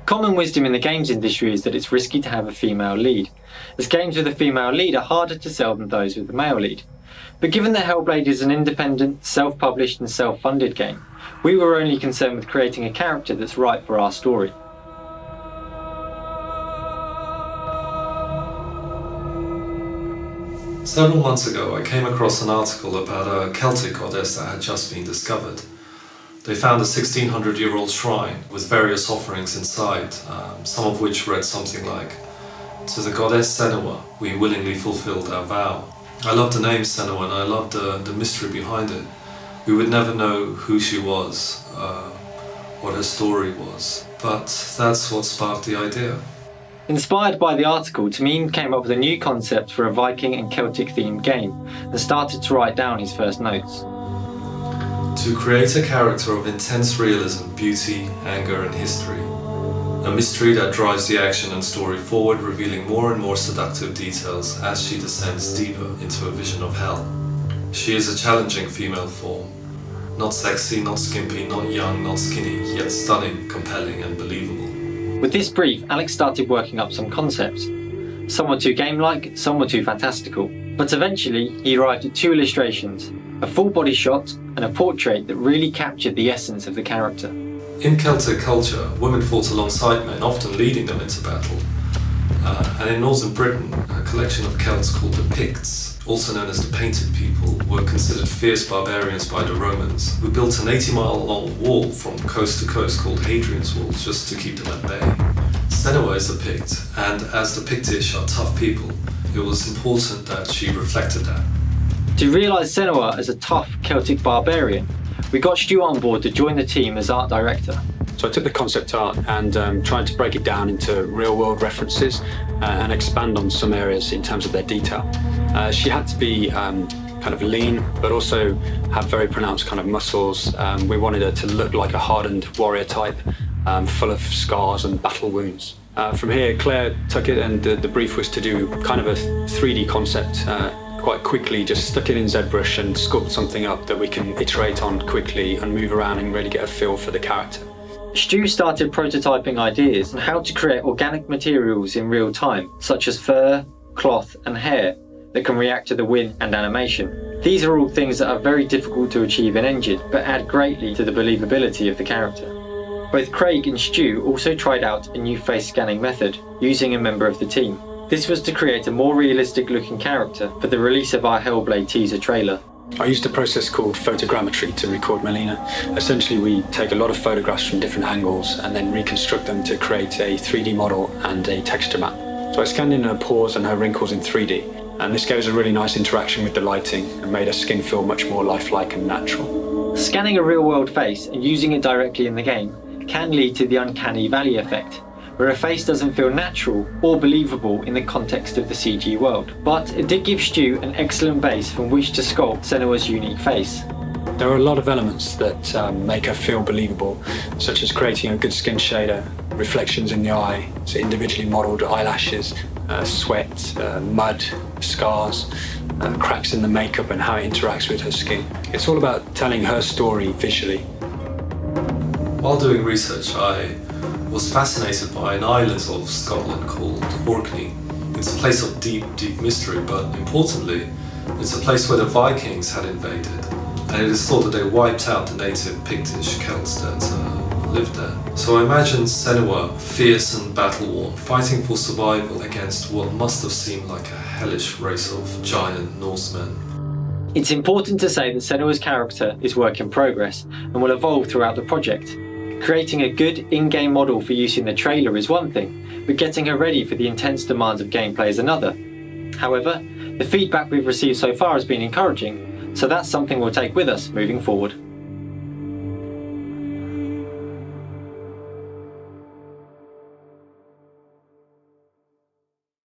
Common wisdom in the games industry is that it's risky to have a female lead, as games with a female lead are harder to sell than those with a male lead. But given that Hellblade is an independent, self-published and self-funded game, we were only concerned with creating a character that's right for our story. Several months ago I came across an article about a Celtic goddess that had just been discovered. They found a 1600-year-old shrine with various offerings inside, some of which read something like, "To the goddess Senua, we willingly fulfilled our vow." I loved the name Senua and I loved the mystery behind it. We would never know who she was, what her story was, but that's what sparked the idea. Inspired by the article, Tamim came up with a new concept for a Viking and Celtic themed game and started to write down his first notes. To create a character of intense realism, beauty, anger and history. A mystery that drives the action and story forward, revealing more and more seductive details as she descends deeper into a vision of hell. She is a challenging female form. Not sexy, not skimpy, not young, not skinny, yet stunning, compelling and believable. With this brief, Alex started working up some concepts. Some were too game-like, some were too fantastical. But eventually, he arrived at two illustrations, a full body shot and a portrait that really captured the essence of the character. In Celtic culture, women fought alongside men, often leading them into battle. And in northern Britain, a collection of Celts called the Picts, also known as the Painted People, were considered fierce barbarians by the Romans, who built an 80-mile-long wall from coast to coast called Hadrian's Wall just to keep them at bay. Senua is a Pict, and as the Pictish are tough people, it was important that she reflected that. To realise Senua as a tough Celtic barbarian, we got Stu on board to join the team as art director. So I took the concept art and tried to break it down into real-world references and expand on some areas in terms of their detail. She had to be kind of lean, but also have very pronounced kind of muscles. We wanted her to look like a hardened warrior type, full of scars and battle wounds. From here, Claire took it and the brief was to do kind of a 3D concept. Quite quickly just stuck it in ZBrush and sculpt something up that we can iterate on quickly and move around and really get a feel for the character. Stu started prototyping ideas on how to create organic materials in real time, such as fur, cloth and hair that can react to the wind and animation. These are all things that are very difficult to achieve in engine, but add greatly to the believability of the character. Both Craig and Stu also tried out a new face scanning method using a member of the team. This was to create a more realistic looking character for the release of our Hellblade teaser trailer. I used a process called photogrammetry to record Melina. Essentially we take a lot of photographs from different angles and then reconstruct them to create a 3D model and a texture map. So I scanned in her pores and her wrinkles in 3D, and this gave us a really nice interaction with the lighting and made her skin feel much more lifelike and natural. Scanning a real world face and using it directly in the game can lead to the uncanny valley effect, where a face doesn't feel natural or believable in the context of the CG world. But it did give Stu an excellent base from which to sculpt Senua's unique face. There are a lot of elements that make her feel believable, such as creating a good skin shader, reflections in the eye, so individually modelled eyelashes, sweat, mud, scars, cracks in the makeup and how it interacts with her skin. It's all about telling her story visually. While doing research, I was fascinated by an island of Scotland called Orkney. It's a place of deep, deep mystery, but importantly, it's a place where the Vikings had invaded, and it is thought that they wiped out the native Pictish Celts that lived there. So I imagine Senua, fierce and battle-worn, fighting for survival against what must have seemed like a hellish race of giant Norsemen. It's important to say that Senua's character is work in progress and will evolve throughout the project. Creating a good in-game model for use in the trailer is one thing, but getting her ready for the intense demands of gameplay is another. However, the feedback we've received so far has been encouraging, so that's something we'll take with us moving forward.